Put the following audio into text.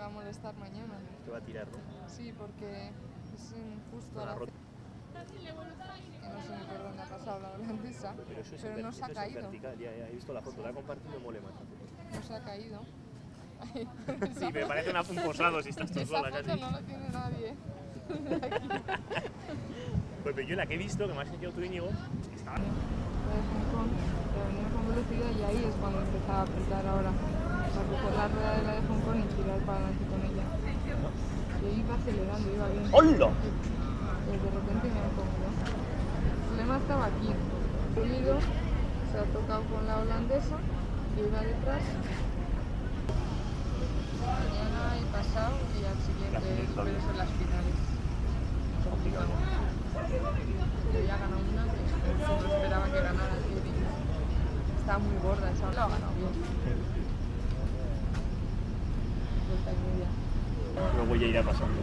a molestar mañana. Te va a tirar, ¿no? Sí, porque es justo a la... Que no sé ni por dónde ha pasado la holandesa, pero no se ha caído. Vertical, ya, he visto la foto, la he compartido y mole más. No se ha caído. Sí, me parece un posado si estás tú sola casi. Esa foto no lo tiene nadie. Pues pero yo la que he visto, que me has enseñado tú, Íñigo, estaba... La de Hong Kong, que venía con velocidad y ahí es cuando empezaba a apretar ahora. Para coger la rueda de la de Hong Kong y tirar para adelante con ella. Yo iba acelerando, iba bien. ¡Hola! Pues de repente me ha comido. El problema estaba aquí. Unido, se ha tocado con la holandesa, yo iba detrás. Mañana y pasado y al siguiente, pero son las finales. Complicado. Yo ya he ganado una que no esperaba que ganara el Kevin. Estaba muy gorda, esa la ha ganado bien. Vuelta y media. Luego ya irá pasando.